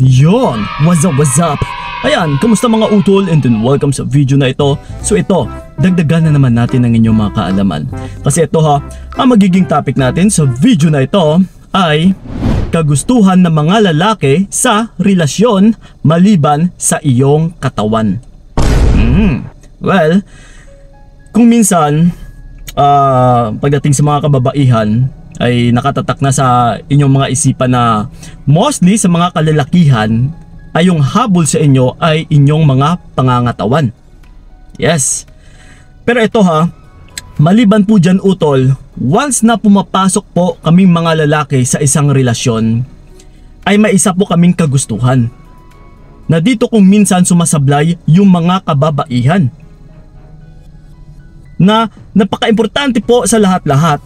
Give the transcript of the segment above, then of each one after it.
Yon, what's up? Ayan, kamusta mga utol, and then welcome sa video na ito. So ito, dagdagan na naman natin ang inyong mga kaalaman. Kasi ito ha, ang magiging topic natin sa video na ito ay kagustuhan ng mga lalaki sa relasyon maliban sa iyong katawan. Well, kung minsan pagdating sa mga kababaihan ay nakatatak na sa inyong mga isipan na mostly sa mga kalalakihan ay yung habol sa inyo ay inyong mga pangangatawan. Yes. Pero ito ha, maliban po dyan utol, once na pumapasok po kaming mga lalaki sa isang relasyon, ay may isa po kaming kagustuhan. Na dito kung minsan sumasablay yung mga kababaihan. Na napaka-importante po sa lahat-lahat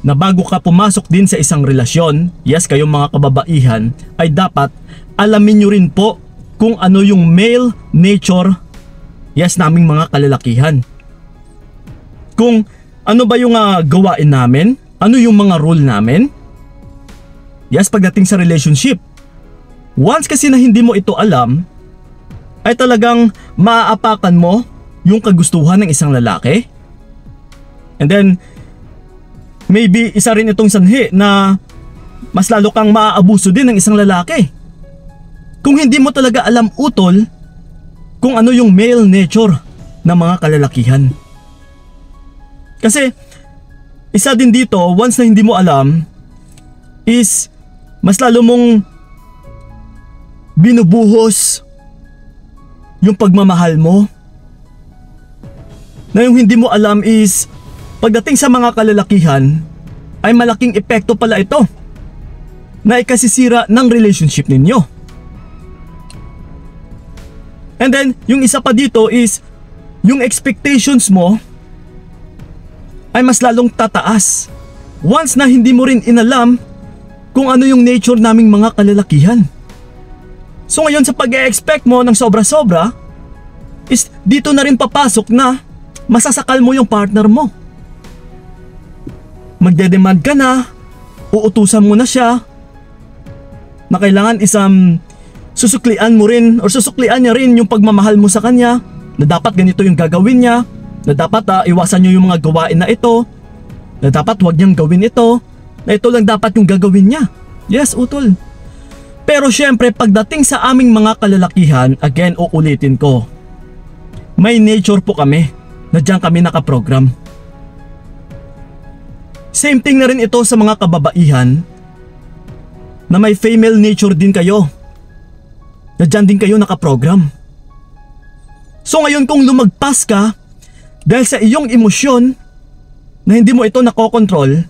na bago ka pumasok din sa isang relasyon, yes, kayong mga kababaihan, ay dapat alamin nyo rin po kung ano yung male nature, yes, naming mga kalalakihan. Kung ano ba yung gawain namin, ano yung mga role namin, yes, pagdating sa relationship. Once kasi na hindi mo ito alam, ay talagang maaapakan mo yung kagustuhan ng isang lalaki. And then, maybe isa rin itong sanhi na mas lalo kang maaabuso din ng isang lalaki. Kung hindi mo talaga alam utol kung ano yung male nature ng mga kalalakihan. Kasi isa din dito, once na hindi mo alam, is mas lalo mong binubuhos yung pagmamahal mo. Na yung hindi mo alam is pagdating sa mga kalalakihan ay malaking epekto pala ito na ikasisira ng relationship ninyo. And then, yung isa pa dito is yung expectations mo ay mas lalong tataas once na hindi mo rin inalam kung ano yung nature naming mga kalalakihan. So ngayon sa pag-e-expect mo ng sobra-sobra is dito na rin papasok na masasakal mo yung partner mo. Magde-demand ka na, uutusan mo na siya, na kailangan isang susuklian mo rin or susuklian niya rin yung pagmamahal mo sa kanya, na dapat ganito yung gagawin niya, na dapat iwasan niyo yung mga gawain na ito, na dapat huwag niyang gawin ito, na ito lang dapat yung gagawin niya. Yes, utol. Pero syempre pagdating sa aming mga kalalakihan, again uulitin ko, may nature po kami na diyan kami nakaprogram. Same thing na rin ito sa mga kababaihan na may female nature din kayo. Na dyan din kayo nakaprogram. So ngayon kung lumagpas ka dahil sa iyong emosyon na hindi mo ito nakokontrol,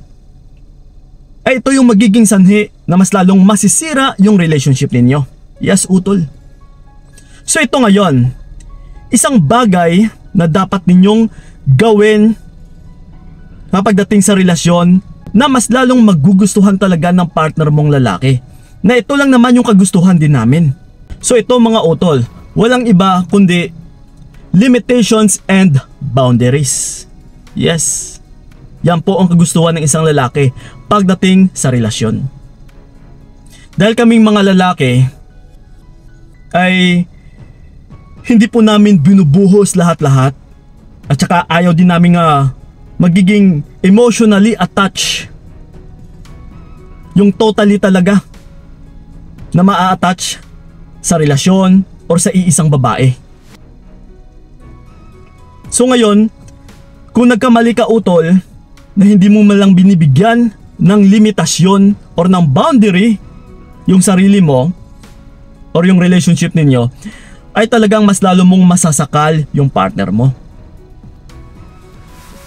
ay ito yung magiging sanhi na mas lalong masisira yung relationship ninyo. Yes, utol. So ito ngayon, isang bagay na dapat ninyong gawin pagdating sa relasyon na mas lalong magugustuhan talaga ng partner mong lalaki. Na ito lang naman yung kagustuhan din namin. So ito mga utol, walang iba kundi limitations and boundaries. Yes, yan po ang kagustuhan ng isang lalaki pagdating sa relasyon. Dahil kaming mga lalaki ay hindi po namin binubuhos lahat-lahat at saka ayaw din namin magiging emotionally attached. Yung totally talaga na maa-attach sa relasyon or sa iisang babae. So ngayon, kung nagkamali ka utol na hindi mo malang binibigyan ng limitasyon or ng boundary yung sarili mo or yung relationship ninyo, ay talagang mas lalo mong masasakal yung partner mo.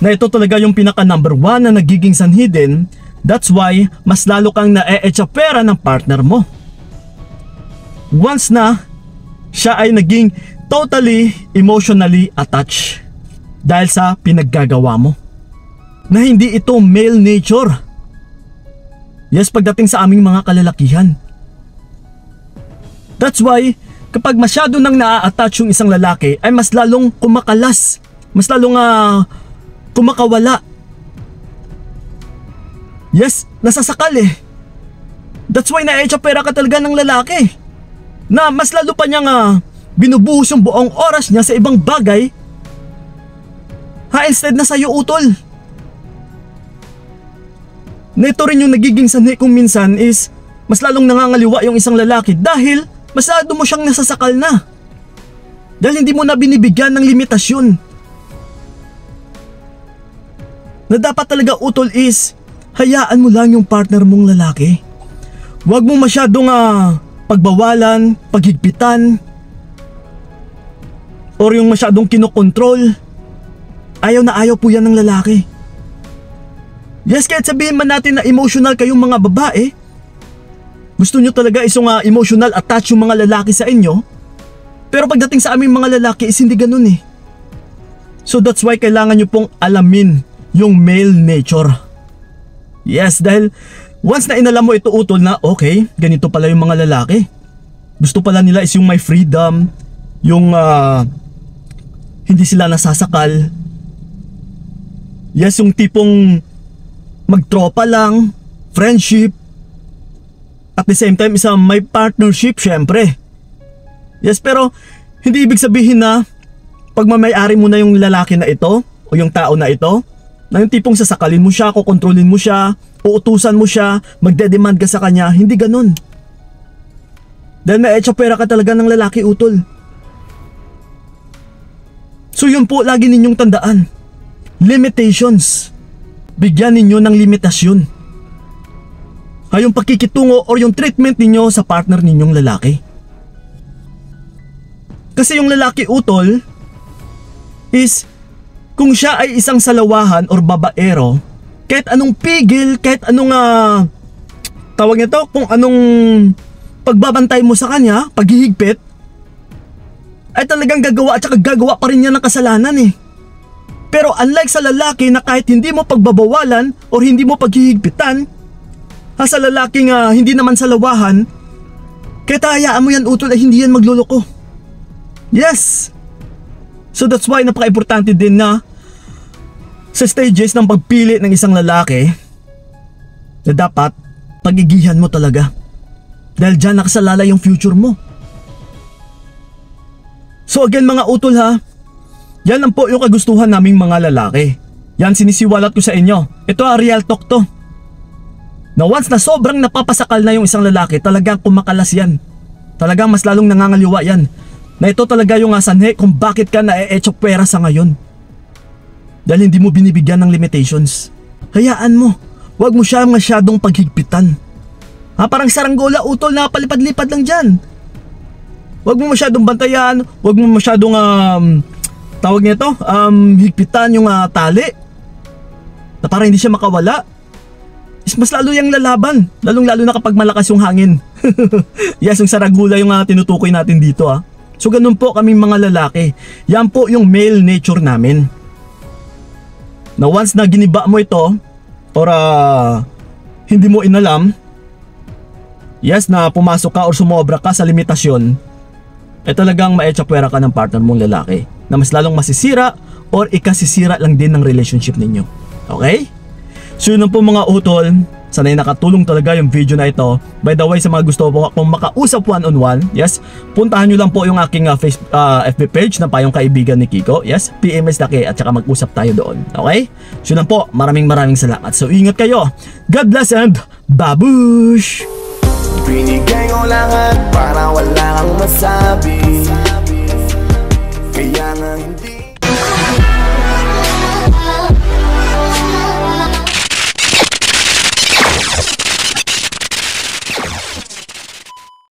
Na ito talaga yung pinaka number one na nagiging sanhi din. That's why mas lalo kang na-e-echapera ng partner mo. Once na siya ay naging totally emotionally attached dahil sa pinaggagawa mo. Na hindi ito male nature. Yes, pagdating sa aming mga kalalakihan. That's why kapag masyado nang na-attach yung isang lalaki ay mas lalong kumakalas, mas lalong kumakawala. Yes, nasasakal eh. That's why na-echapera ka talaga ng lalaki. na mas lalo pa niyang binubuhos yung buong oras niya sa ibang bagay, instead na sa'yo, utol. Na ito rin yung nagiging sanhi kung minsan is mas lalong nangangaliwa yung isang lalaki dahil masyado mo siyang nasasakal na. Dahil hindi mo na binibigyan ng limitasyon. Na dapat talaga, utol, is hayaan mo lang yung partner mong lalaki. Huwag mo masyadong pagbawalan, paghigpitan, or yung masyadong kinokontrol. Ayaw na ayaw po yan ng lalaki. Yes, kahit sabihin man natin na emotional kayong mga babae, gusto nyo talaga isang emotional attach yung mga lalaki sa inyo, pero pagdating sa aming mga lalaki is hindi ganun eh. So that's why kailangan nyo pong alamin yung male nature. Yes, dahil once na inalam mo ito, utol, na okay, ganito pala yung mga lalaki. Gusto pala nila is yung may freedom, yung hindi sila nasasakal. Yes, yung tipong magtropa lang, friendship, at the same time may partnership, syempre. Yes, pero hindi ibig sabihin na pagmamay-ari mo na yung lalaki na ito o yung tao na ito, na yung tipong sasakalin mo siya, kukontrolin mo siya, uutusan mo siya, magde-demand ka sa kanya. Hindi ganun. Dahil may pera ka talaga ng lalaki, utol. So yun po, lagi ninyong tandaan. Limitations. Bigyan ninyo ng limitasyon. Yung pakikitungo or yung treatment ninyo sa partner ninyong lalaki. Kasi yung lalaki, utol, is kung siya ay isang salawahan or babaero, kahit anong pigil, kahit anong tawag nito, kung anong pagbabantay mo sa kanya, paghihigpit, ay talagang gagawa at saka gagawa pa rin niya ng kasalanan eh. Pero unlike sa lalaki na kahit hindi mo pagbabawalan or hindi mo paghihigpitan, sa lalaking hindi naman salawahan, kahit hayaan mo yan, utol, ay hindi yan magluloko. Yes! So that's why napaka-importante din na sa stages ng pagpili ng isang lalaki na dapat pagigihan mo talaga. Dahil dyan nakasalala yung future mo. So again, mga utol, yan lang po yung kagustuhan naming mga lalaki. Yan sinisiwalat ko sa inyo. Ito real talk to. Na once na sobrang napapasakal na yung isang lalaki, talagang kumakalas yan. Talagang mas lalong nangangaliwa yan. Na ito talaga yung sanhi kung bakit ka pera sa ngayon. Dahil hindi mo binibigyan ng limitations. Hayaan mo. Huwag mo siya masyadong paghigpitan. Parang saranggola, utol, na palipad-lipad lang dyan. Huwag mo masyadong bantayan. Huwag mo masyadong tawag nito, higpitan yung tali. Na para hindi siya makawala. Mas lalo yung lalaban. Lalong-lalo na kapag malakas yung hangin. Yes, yung saranggola yung tinutukoy natin dito. So ganun po kaming mga lalaki. Yan po yung male nature namin. Na once na giniba mo ito or hindi mo inalam, yes, na pumasok ka or sumobra ka sa limitasyon, talagang maetsapwera ka ng partner mong lalaki na mas lalong masisira or ikasisira lang din ng relationship ninyo. Okay? So yun lang po mga utol. Sana'y nakatulong talaga yung video na ito. By the way, sa mga gusto po akong makausap one-on-one, yes, puntahan nyo lang po yung aking FB page na Payong Kaibigan ni Kiko. Yes, PMS laki at saka mag-usap tayo doon. Okay? So yun lang po. Maraming salamat. So ingat kayo. God bless and babush! Binigay ko lahat para wala kang masabi. Kaya nga hindi